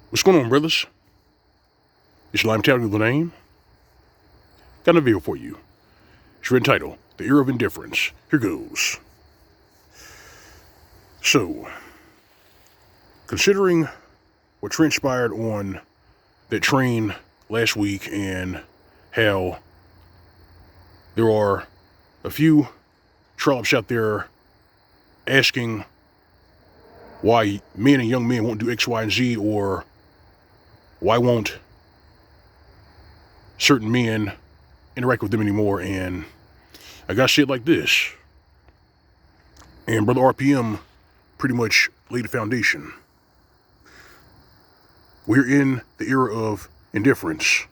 What's going on, brothers? It's Mgtow with the name. Got a video for you. It's entitled The Era of Indifference. Here goes. So, considering what transpired on that train last week and how there are a few trollops out there asking why men and young men won't do X, Y, and Z, or why won't certain men interact with them anymore, and I gotta say it like this. And Brother RPM pretty much laid the foundation. We're in the era of indifference.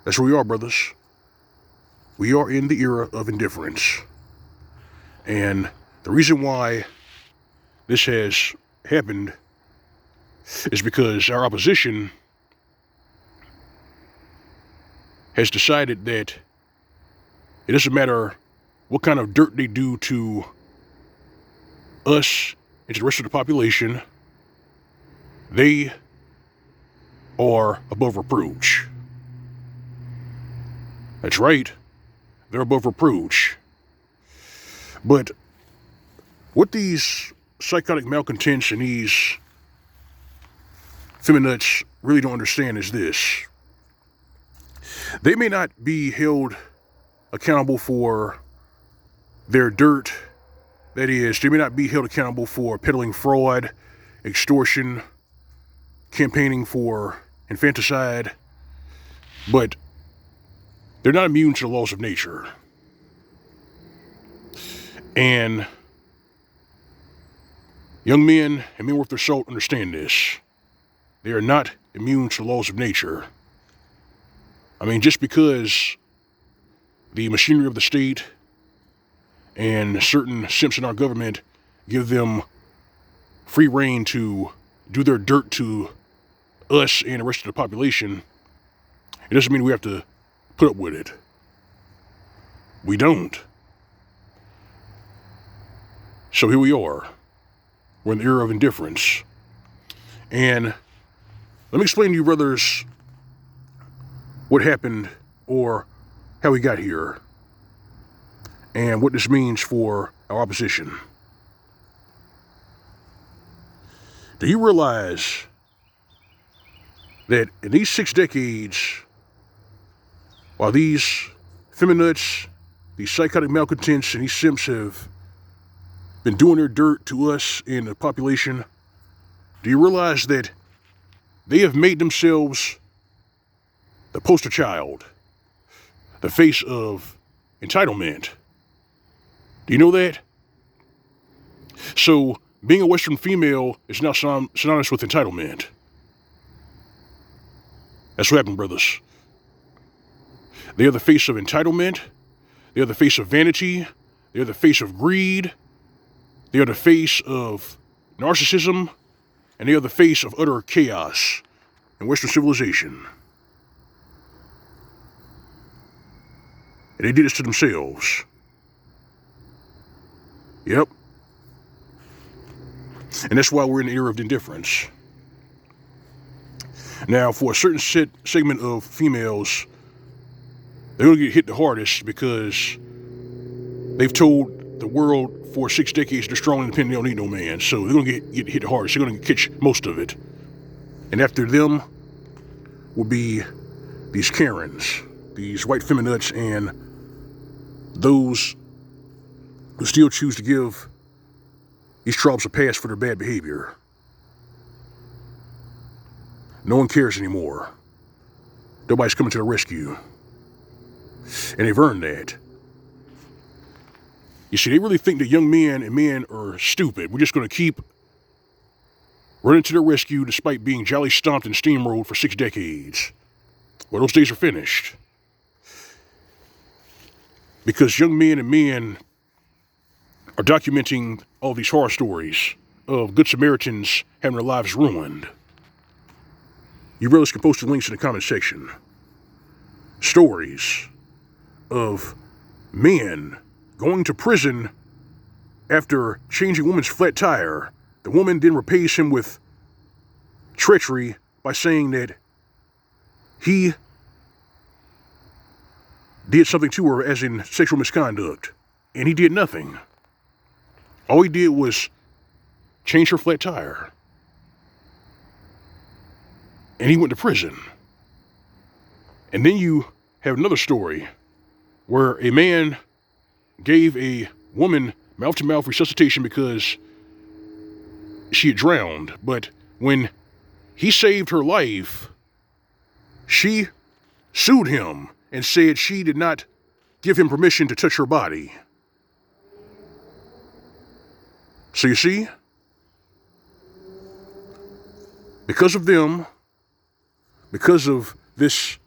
That's where we are, brothers. We are in the era of indifference. And the reason why this has happened is because our opposition has decided that it doesn't matter what kind of dirt they do to us and to the rest of the population, they are above reproach. That's right, they're above reproach. But what these psychotic malcontents and these feminists really don't understand is this. They may not be held accountable for their dirt. That is, they may not be held accountable for peddling fraud, extortion, campaigning for infanticide, but they're not immune to the laws of nature. And young men and men worth their salt understand this. They are not immune to the laws of nature. I mean, just because the machinery of the state and certain simps in our government give them free rein to do their dirt to us and the rest of the population, it doesn't mean we have to put up with it. We don't. So here we are. We're in the era of indifference. And let me explain to you, brothers, what happened or how we got here and what this means for our opposition. Do you realize that in these 6 decades, while these feminists, these psychotic malcontents, and these simps have been doing their dirt to us in the population, do you realize that they have made themselves the poster child, the face of entitlement? Do you know that? So, being a Western female is now synonymous with entitlement. That's what happened, brothers. They are the face of entitlement. They are the face of vanity. They are the face of greed. They are the face of narcissism. And they are the face of utter chaos in Western civilization. And they did this to themselves. Yep. And that's why we're in the era of indifference. Now, for a certain segment of females, they're going to get hit the hardest because they've told the world for 6 decades they're strong and independent, they don't need no man. So they're going to get hit the hardest. They're going to catch most of it. And after them will be these Karens, these white feminists, and those who still choose to give these trollops a pass for their bad behavior. No one cares anymore. Nobody's coming to the rescue. And they've earned that. You see, they really think that young men and men are stupid. We're just going to keep running to their rescue despite being jolly stomped and steamrolled for 6 decades. Well, those days are finished. Because young men and men are documenting all these horror stories of Good Samaritans having their lives ruined. You brothers can post the links in the comment section. Stories of men going to prison after changing a woman's flat tire. The woman then repays him with treachery by saying that he did something to her, as in sexual misconduct, and he did nothing. All he did was change her flat tire, and he went to prison. And then you have another story where a man gave a woman mouth-to-mouth resuscitation because she had drowned, but when he saved her life, she sued him and said she did not give him permission to touch her body. So you see, because of them, because of this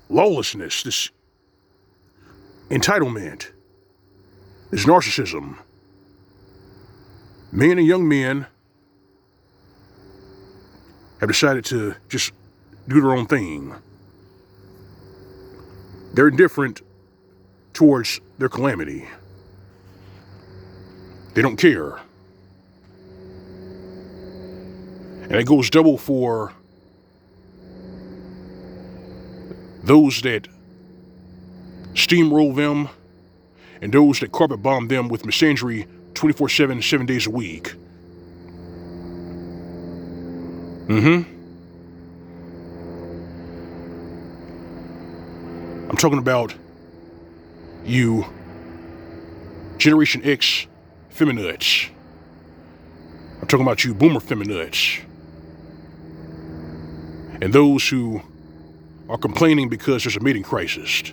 lawlessness, this entitlement, this narcissism, men and young men have decided to just do their own thing. They're indifferent towards their calamity. They don't care. And it goes double for those that steamroll them and those that carpet bomb them with misandry 24/7, 7 days a week. I'm talking about you Generation X feminists. I'm talking about you boomer feminists. And those who are complaining because there's a mating crisis.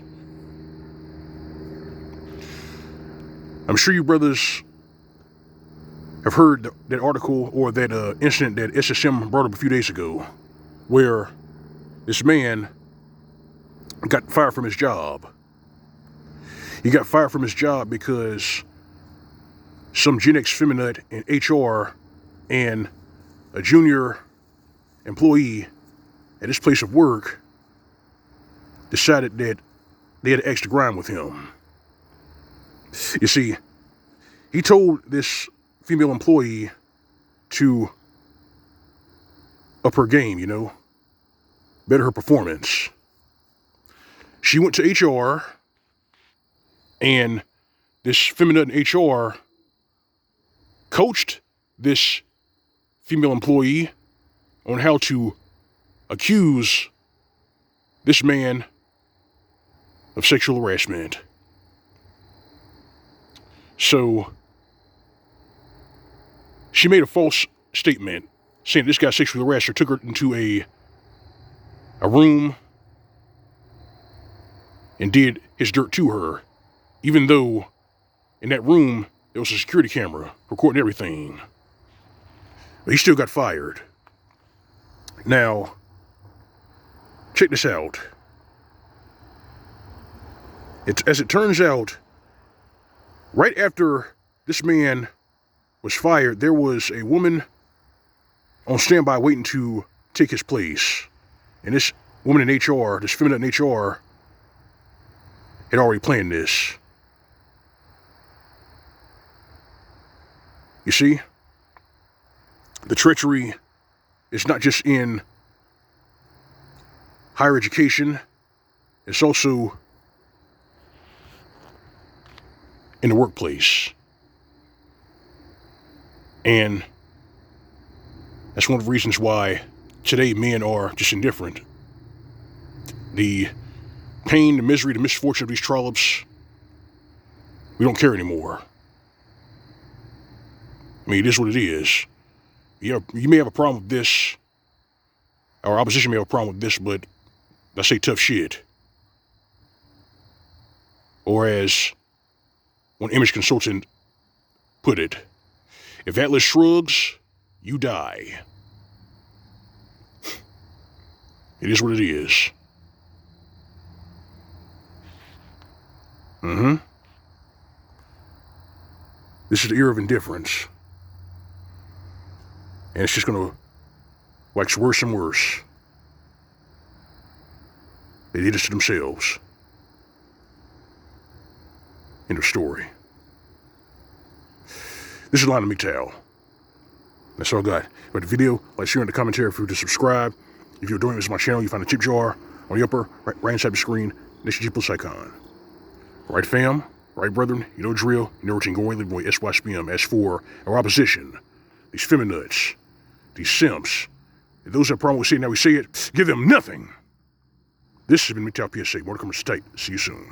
I'm sure you brothers have heard that article or that incident that SSM brought up a few days ago, where this man got fired from his job. He got fired from his job because some Gen X feminine in HR and a junior employee at his place of work decided that they had an extra grind with him. You see, he told this female employee to up her game, better her performance. She went to HR, and this feminine HR coached this female employee on how to accuse this man of sexual harassment. So she made a false statement saying this guy sexually harassed her, took her into a room and did his dirt to her, even though in that room there was a security camera recording everything. But he still got fired. Now, check this out. As it turns out, right after this man was fired, there was a woman on standby waiting to take his place. And this woman in HR, this feminine in HR, had already planned this. You see, the treachery is not just in higher education, it's also in the workplace. And that's one of the reasons why today men are just indifferent. The pain, the misery, the misfortune of these trollops, we don't care anymore. I mean, it is what it is. You may have a problem with this, our opposition may have a problem with this, but I say tough shit. Or as one image consultant put it, if Atlas shrugs, you die. It is what it is. This is the era of indifference. And it's just going to wax worse and worse. They did this to themselves. End of story. This is L.O.M. Mgtow. That's all I got. But the video, like, share in the commentary, if you to subscribe. If you're doing this on my channel, you find a tip jar on the upper right side of the screen next to the plus icon. All right, fam. All right, brethren. You know the drill. You know what you can go in, boy. SYSPM. As for our opposition, these feminists, these simps, and those that have a problem with saying how we say it, give them nothing. This has been Mgtow PSA. More to come to state. See you soon.